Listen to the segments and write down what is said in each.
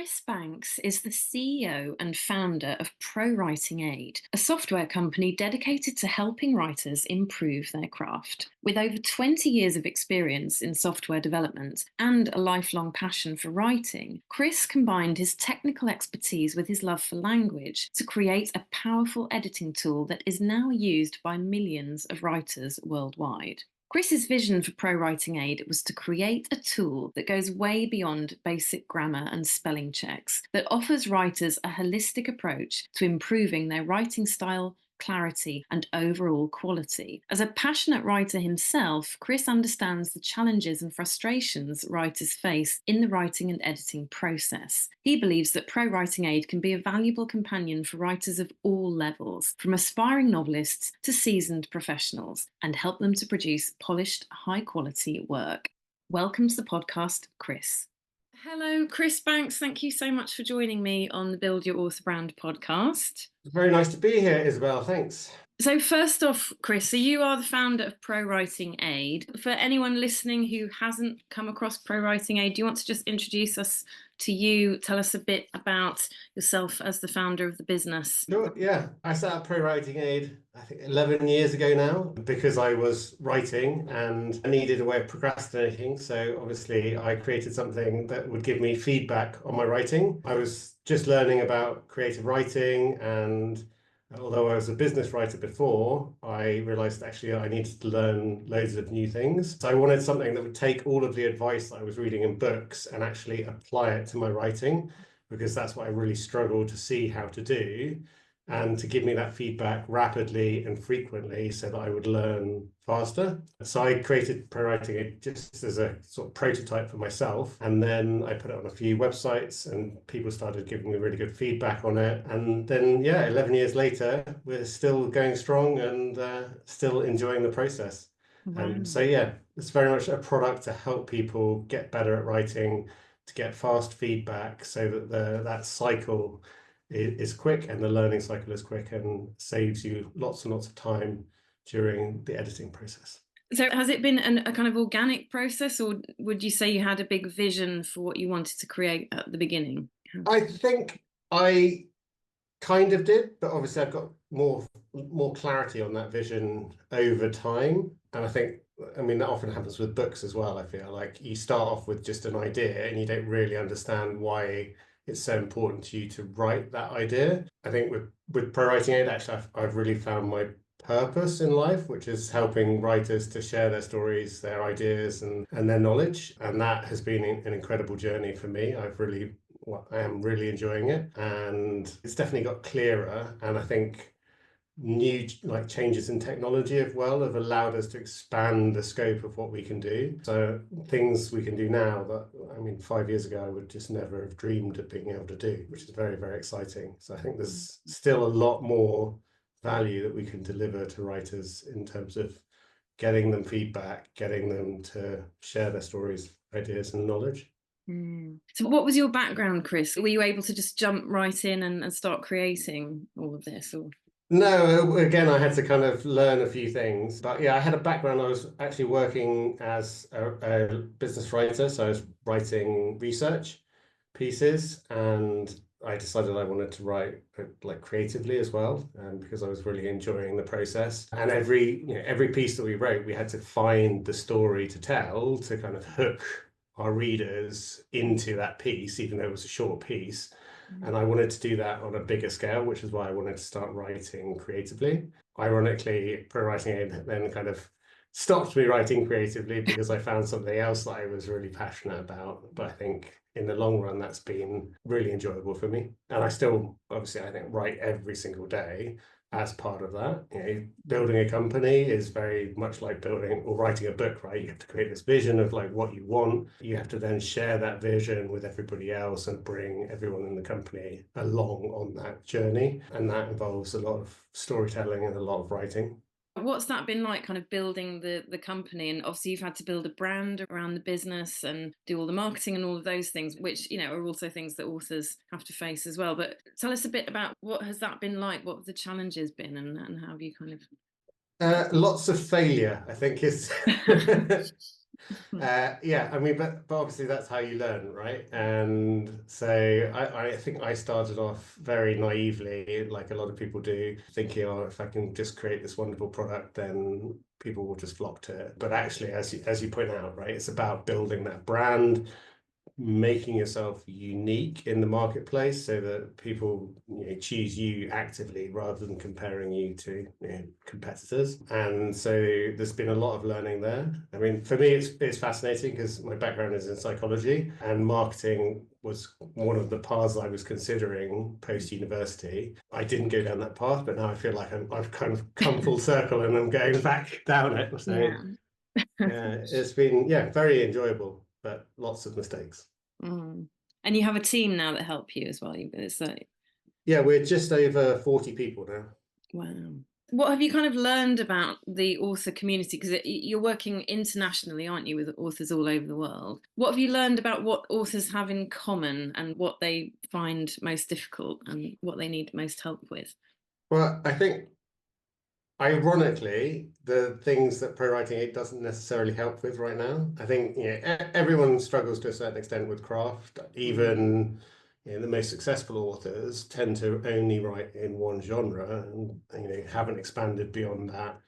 Chris Banks is the CEO and founder of ProWritingAid, a software company dedicated to helping writers improve their craft. With over 20 years of experience in software development and a lifelong passion for writing, Chris combined his technical expertise with his love for language to create a powerful editing tool that is now used by millions of writers worldwide. Chris's vision for ProWritingAid was to create a tool that goes way beyond basic grammar and spelling checks, that offers writers a holistic approach to improving their writing style, clarity, and overall quality. As a passionate writer himself, Chris understands the challenges and frustrations writers face in the writing and editing process. He believes that ProWritingAid can be a valuable companion for writers of all levels, from aspiring novelists to seasoned professionals, and help them to produce polished, high-quality work. Welcome to the podcast, Chris. Hello, Chris Banks. Thank you so much for joining me on the Build Your Author Brand podcast. Very nice to be here, Isabelle. Thanks. So first off, Chris, so you are the founder of ProWritingAid. For anyone listening who hasn't come across ProWritingAid, do you want to just introduce us to you? Tell us a bit about yourself as the founder of the business. Sure, yeah. I set up ProWritingAid, I think 11 years ago now, because I was writing and I needed a way of procrastinating. So obviously I created something that would give me feedback on my writing. I was just learning about creative writing, and although I was a business writer before, I realized actually I needed to learn loads of new things. So I wanted something that would take all of the advice that I was reading in books and actually apply it to my writing, because that's what I really struggled to see how to do, and to give me that feedback rapidly and frequently so that I would learn faster. So I created ProWritingAid just as a sort of prototype for myself, and then I put it on a few websites and people started giving me really good feedback on it. And then, yeah, 11 years later, we're still going strong and still enjoying the process. Wow. So yeah, it's very much a product to help people get better at writing, to get fast feedback so that that cycle is quick and the learning cycle is quick and saves you lots and lots of time during the editing process. So has it been a kind of organic process, or would you say you had a big vision for what you wanted to create at the beginning? I think I kind of did, but obviously I've got more clarity on that vision over time. And I mean, that often happens with books as well. I feel like you start off with just an idea and you don't really understand why it's so important to you to write that idea. I think with ProWritingAid, actually, I've really found my purpose in life, which is helping writers to share their stories, their ideas, and their knowledge. And that has been an incredible journey for me. I am really enjoying it, and it's definitely got clearer. And I think new changes in technology have allowed us to expand the scope of what we can do. So things we can do now that, I mean, 5 years ago I would just never have dreamed of being able to do, which is very, very exciting. So I think there's still a lot more value that we can deliver to writers in terms of getting them feedback, getting them to share their stories, ideas, and knowledge. So what was your background, Chris? Were you able to just jump right in and start creating all of this? Or? No, again, I had to kind of learn a few things. But yeah, I had a background. I was actually working as a business writer. So I was writing research pieces, and I decided I wanted to write like creatively as well, because I was really enjoying the process. And every piece that we wrote, we had to find the story to tell to kind of hook our readers into that piece, even though it was a short piece. And I wanted to do that on a bigger scale, which is why I wanted to start writing creatively. Ironically, ProWritingAid then kind of stopped me writing creatively because I found something else that I was really passionate about. But I think in the long run, that's been really enjoyable for me. And I still, obviously, I think write every single day as part of that. Building a company is very much like building or writing a book, right? You have to create this vision of like what you want. You have to then share that vision with everybody else and bring everyone in the company along on that journey. And that involves a lot of storytelling and a lot of writing. What's that been like, kind of building the company? And obviously you've had to build a brand around the business and do all the marketing and all of those things, which, are also things that authors have to face as well. But tell us a bit about what has that been like? What have the challenges been, and how have you kind of... Lots of failure, I think, is Yeah, I mean, but obviously that's how you learn, right? And so I think I started off very naively, like a lot of people do, thinking, oh, if I can just create this wonderful product, then people will just flock to it. But actually, as you point out, right, it's about building that brand, making yourself unique in the marketplace so that people choose you actively rather than comparing you to competitors. And so there's been a lot of learning there. I mean, for me, it's fascinating because my background is in psychology, and marketing was one of the paths I was considering post-university. I didn't go down that path, but now I feel like I've kind of come full circle and I'm going back down it. So Yeah. yeah, it's been, yeah, very enjoyable, but lots of mistakes. Mm. And you have a team now that help you as well. It's like, Yeah, we're just over 40 people now. wow. What have you kind of learned about the author community? Because you're working internationally, aren't you, with authors all over the world? What have you learned about what authors have in common and what they find most difficult and what they need most help with? Well, I think ironically, the things that ProWritingAid doesn't necessarily help with right now. I think everyone struggles to a certain extent with craft. Mm. Even the most successful authors tend to only write in one genre and haven't expanded beyond that.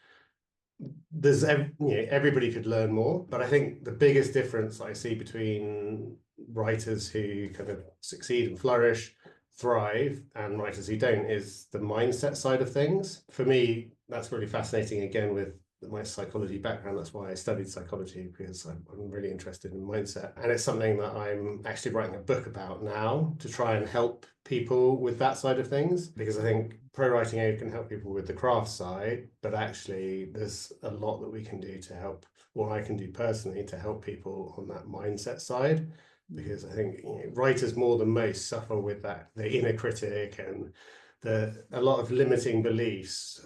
Everybody could learn more, but I think the biggest difference I see between writers who kind of succeed and flourish, thrive, and writers who don't is the mindset side of things. For me, that's really fascinating again with my psychology background. That's why I studied psychology, because I'm really interested in mindset. And it's something that I'm actually writing a book about now to try and help people with that side of things, because I think ProWritingAid can help people with the craft side, but actually there's a lot that we can do to help, or I can do personally to help people on that mindset side. Because I think writers more than most suffer with that, the inner critic and a lot of limiting beliefs.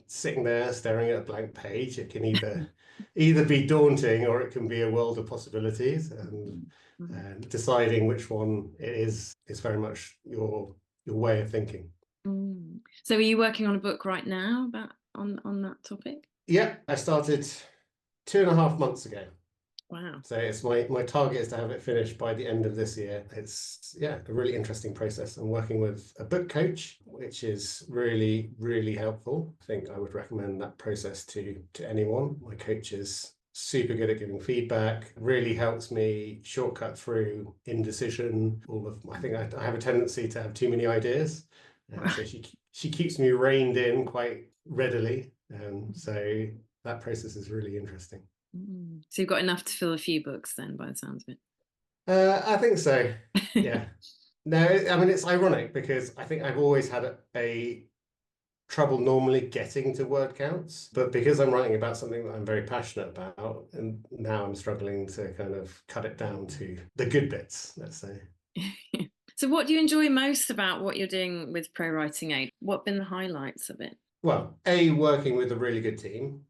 Sitting there staring at a blank page, it can either be daunting or it can be a world of possibilities. And deciding which one it is very much your way of thinking. Mm. So are you working on a book right now about on that topic? Yeah, I started 2.5 months ago. Wow. So it's my target is to have it finished by the end of this year. It's a really interesting process. I'm working with a book coach, which is really, really helpful. I think I would recommend that process to anyone. My coach is super good at giving feedback, really helps me shortcut through indecision. I think I have a tendency to have too many ideas. So she keeps me reined in quite readily. So that process is really interesting. Mm. So you've got enough to fill a few books then, by the sounds of I think so. it. Yeah. No, I mean, it's ironic because I think I've always had a trouble normally getting to word counts, but because I'm writing about something that I'm very passionate about, and now I'm struggling to kind of cut it down to the good bits, let's say. So what do you enjoy most about what you're doing with ProWritingAid? What have been the highlights of it? Well, A, working with a really good team.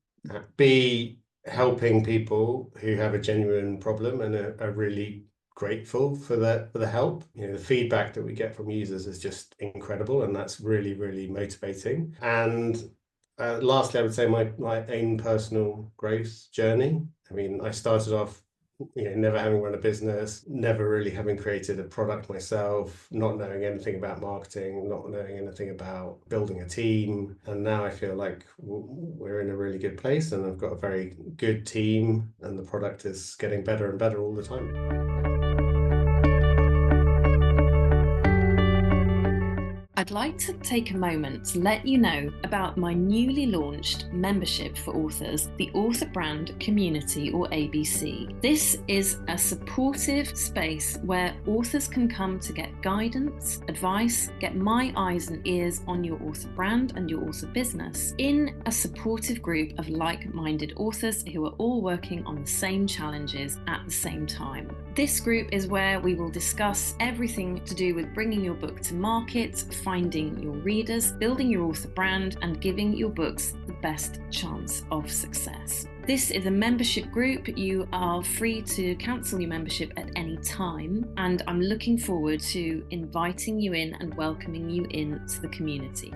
B, helping people who have a genuine problem and are really grateful for the help. The feedback that we get from users is just incredible, and that's really, really motivating. And lastly, I would say my own personal growth journey. I mean, I started off never having run a business, never really having created a product myself, not knowing anything about marketing, not knowing anything about building a team. And now I feel like we're in a really good place, and I've got a very good team, and the product is getting better and better all the time. I'd like to take a moment to let you know about my newly launched membership for authors, the Author Brand Community, or ABC. This is a supportive space where authors can come to get guidance, advice, get my eyes and ears on your author brand and your author business in a supportive group of like-minded authors who are all working on the same challenges at the same time. This group is where we will discuss everything to do with bringing your book to market, finding your readers, building your author brand, and giving your books the best chance of success. This is a membership group. You are free to cancel your membership at any time, and I'm looking forward to inviting you in and welcoming you into the community.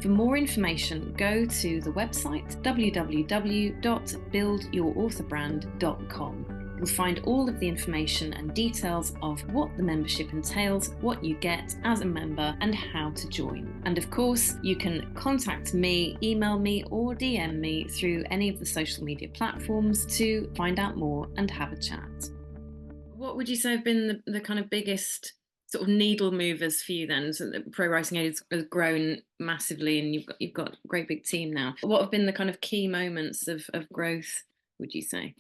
For more information, go to the website www.buildyourauthorbrand.com. You'll find all of the information and details of what the membership entails, what you get as a member, and how to join. And of course, you can contact me, email me, or DM me through any of the social media platforms to find out more and have a chat. What would you say have been the kind of biggest sort of needle movers for you then? So that ProWritingAid has grown massively, and you've got a great big team now. What have been the kind of key moments of growth, would you say?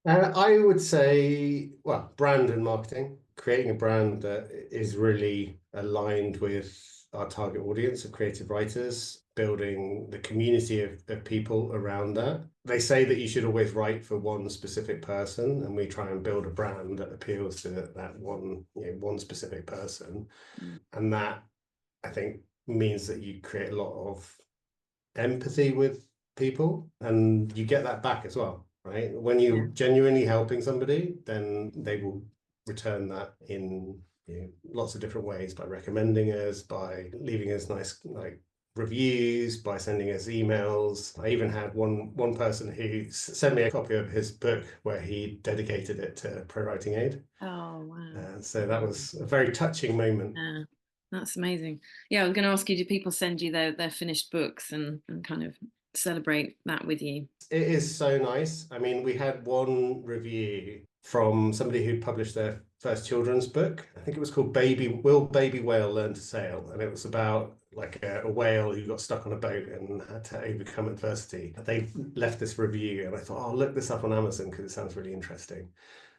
I would say, well, brand and marketing, creating a brand that is really aligned with our target audience of creative writers, building the community of people around that. They say that you should always write for one specific person, and we try and build a brand that appeals to that one specific person. Mm. And that, I think, means that you create a lot of empathy with people, and you get that back as well, right? When Yeah. you're genuinely helping somebody, then they will return that in lots of different ways, by recommending us, by leaving us nice reviews, by sending us emails. I even had one person who sent me a copy of his book where he dedicated it to ProWritingAid. Oh, wow. So that was a very touching moment. Yeah, that's amazing. Yeah, I was going to ask you, do people send you their finished books and kind of celebrate that with you? It is so nice. I mean, we had one review from somebody who published their first children's book. I think it was called Will Baby Whale Learn to Sail? And it was about like a whale who got stuck on a boat and had to overcome adversity. They left this review, and I thought, oh, I'll look this up on Amazon because it sounds really interesting.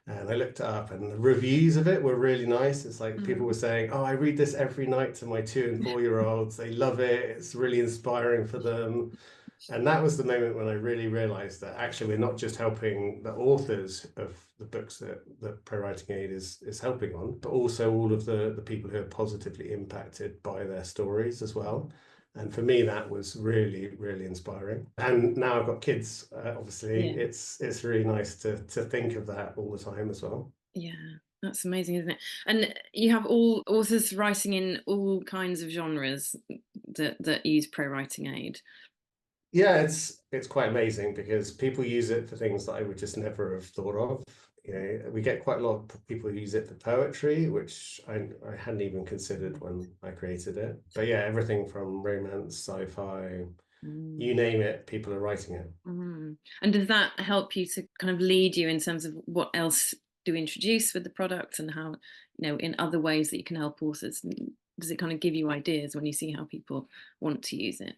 And I looked it up, and the reviews of it were really nice. It's like people were saying, oh, I read this every night to my 2 and 4-year-olds. They love it. It's really inspiring for them. And that was the moment when I really realized that actually we're not just helping the authors of the books that ProWritingAid is helping on, but also all of the people who are positively impacted by their stories as well. And for me, that was really, really inspiring. And now I've got kids, obviously, Yeah. it's really nice to think of that all the time as well. Yeah, that's amazing, isn't it? And you have all authors writing in all kinds of genres that use ProWritingAid. Yeah, it's quite amazing because people use it for things that I would just never have thought of. We get quite a lot of people who use it for poetry, which I hadn't even considered when I created it. But yeah, everything from romance, sci-fi, you Mm. name it, people are writing it. Mm. And does that help you to kind of lead you in terms of what else to introduce with the product, and how, in other ways that you can help authors? Does it kind of give you ideas when you see how people want to use it?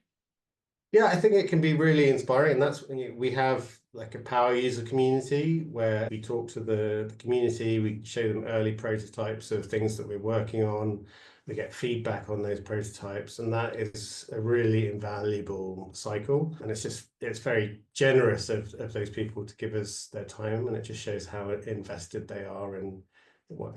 Yeah, I think it can be really inspiring. And that's when we have like a power user community where we talk to the community, we show them early prototypes of things that we're working on. We get feedback on those prototypes, and that is a really invaluable cycle. And it's very generous of those people to give us their time, and it just shows how invested they are in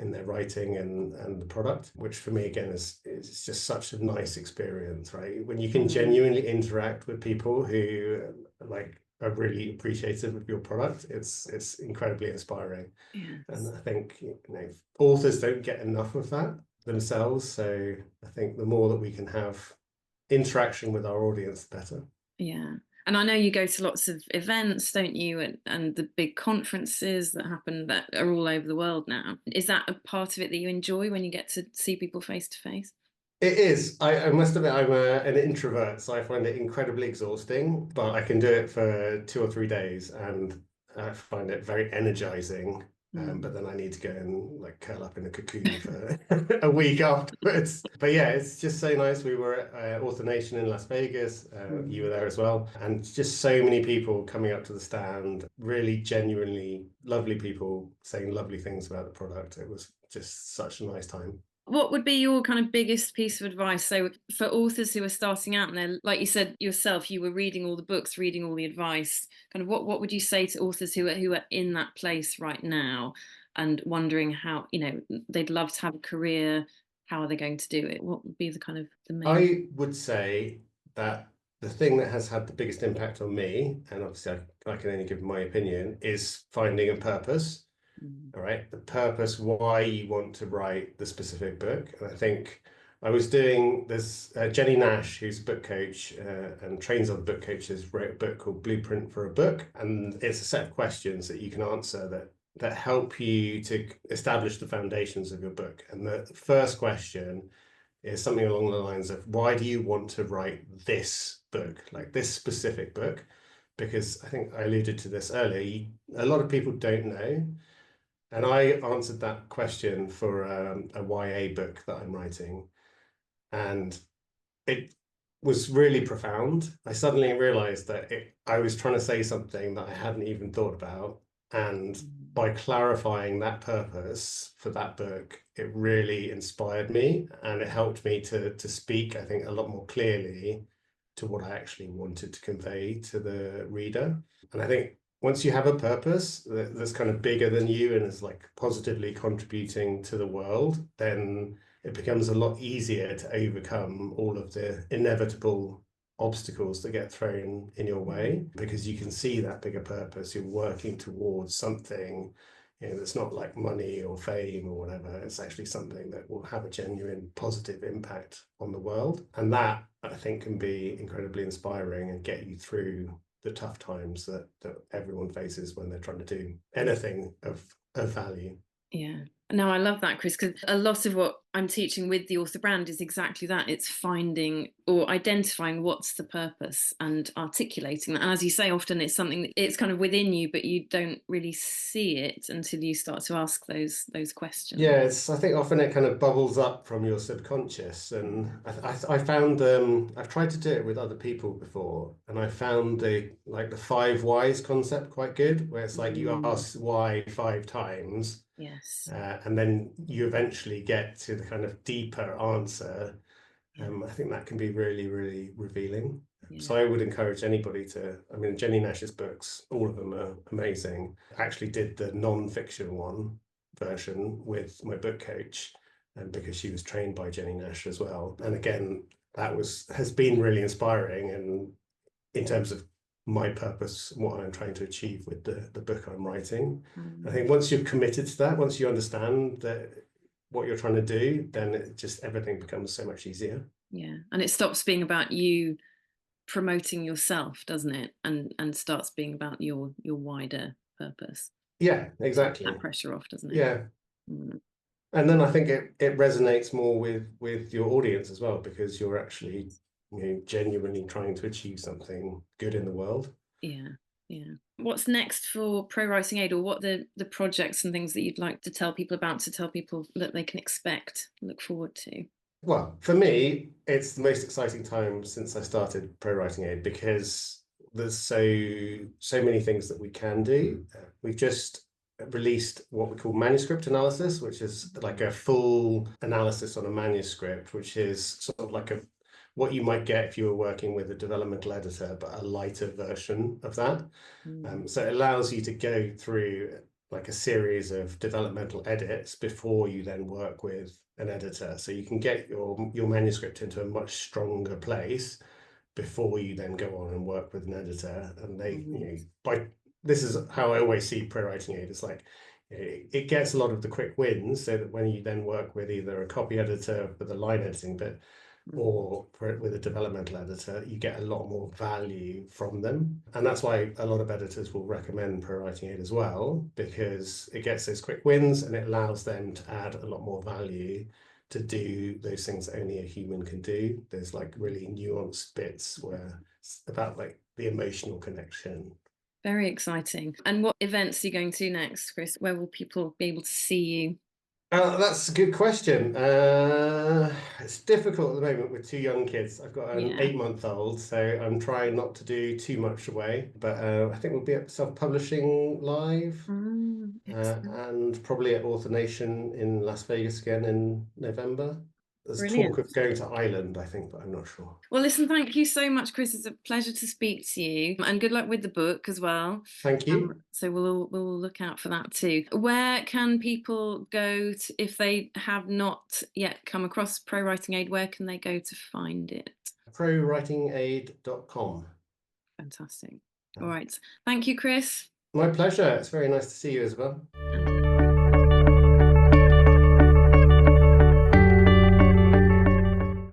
their writing and the product, which for me again is just such a nice experience, right? When you can genuinely interact with people who like are really appreciative of your product, it's incredibly inspiring. And Yes. I think authors don't get enough of that themselves, so I think the more that we can have interaction with our audience, the better. Yeah. And I know you go to lots of events, don't you? And the big conferences that happen that are all over the world now. Is that a part of it that you enjoy, when you get to see people face to face? It is. I must admit, I'm an introvert, so I find it incredibly exhausting, but I can do it for 2 or 3 days, and I find it very energizing. But Mm. then I need to go and like curl up in a cocoon for a week afterwards. But yeah, it's just so nice. We were at Author Nation in Las Vegas. You were Mm. there as well, and just so many people coming up to the stand, really genuinely lovely people saying lovely things about the product. It was just such a nice time. What would be your kind of biggest piece of advice? So for authors who are starting out, and they're, like you said yourself, you were reading all the books, reading all the advice. Kind of what would you say to authors who are in that place right now and wondering how, they'd love to have a career? How are they going to do it? What would be the kind of the main? I would say that the thing that has had the biggest impact on me, and obviously I can only give my opinion, is finding a purpose. Mm. All right, the purpose why you want to write the specific book. And I think I was doing this, Jenny Nash, who's a book coach and trains other book coaches, wrote a book called Blueprint for a Book. And it's a set of questions that you can answer that help you to establish the foundations of your book. And the first question is something along the lines of, why do you want to write this book, like this specific book? Because I think I alluded to this earlier, a lot of people don't know. And I answered that question for a YA book that I'm writing. And it was really profound. I suddenly realized that I was trying to say something that I hadn't even thought about. And by clarifying that purpose for that book, it really inspired me, and it helped me to speak, I think, a lot more clearly to what I actually wanted to convey to the reader. And I think once you have a purpose that's kind of bigger than you and is like positively contributing to the world, then it becomes a lot easier to overcome all of the inevitable obstacles that get thrown in your way, because you can see that bigger purpose. You're working towards something, that's not like money or fame or whatever. It's actually something that will have a genuine positive impact on the world. And that, I think, can be incredibly inspiring and get you through the tough times that everyone faces when they're trying to do anything of value. Yeah. No, I love that, Chris, because a lot of what I'm teaching with the author brand is exactly that. It's finding or identifying what's the purpose and articulating that. And as you say, often it's something that it's kind of within you, but you don't really see it until you start to ask those questions. Yeah, I think often it kind of bubbles up from your subconscious, and I found I've tried to do it with other people before, and I found the 5 whys concept quite good, where it's like you ask why 5 times, Yes. and then you eventually get to the kind of deeper answer. Yeah. I think that can be really, really revealing. Yeah. So I would encourage anybody I mean, Jenny Nash's books, all of them are amazing. I actually did the non-fiction one version with my book coach, and because she was trained by Jenny Nash as well. And again, has been really inspiring, and in terms of my purpose, what I'm trying to achieve with the book I'm writing. I think once you're committed to that, once you understand that what you're trying to do, then everything becomes so much easier. Yeah. And it stops being about you promoting yourself, doesn't it? And starts being about your wider purpose. Yeah, Takes exactly. that pressure off, doesn't it? Yeah. And then I think it resonates more with your audience as well, because you're actually genuinely trying to achieve something good in the world. Yeah. Yeah. What's next for ProWritingAid, or what the projects and things that you'd like to tell people about, to tell people that they can expect, look forward to? Well, for me, it's the most exciting time since I started ProWritingAid, because there's so many things that we can do. We've just released what we call manuscript analysis, which is like a full analysis on a manuscript, which is sort of like what you might get if you were working with a developmental editor, but a lighter version of that. So it allows you to go through like a series of developmental edits before you then work with an editor. So you can get your manuscript into a much stronger place before you then go on and work with an editor. And this is how I always see ProWritingAid. It's like it gets a lot of the quick wins, so that when you then work with either a copy editor for the line editing bit, or with a developmental editor, you get a lot more value from them. And that's why a lot of editors will recommend ProWritingAid as well, because it gets those quick wins and it allows them to add a lot more value to do those things that only a human can do. There's like really nuanced bits where it's about like the emotional connection. Very exciting. And what events are you going to next, Chris? Where will people be able to see you? That's a good question. It's difficult at the moment with 2 young kids. I've got an 8-month-old, so I'm trying not to do too much away. But I think we'll be at Self-Publishing Live, and probably at Author Nation in Las Vegas again in November. There's Brilliant. talk of going to Ireland, I think, but I'm not sure. Well, listen, thank you so much, Chris. It's a pleasure to speak to you, and good luck with the book as well. Thank you. So we'll look out for that too. Where can people go if they have not yet come across ProWritingAid? Where can they go to find it? ProWritingAid.com. Fantastic. All right. Thank you, Chris. My pleasure. It's very nice to see you, Isabelle.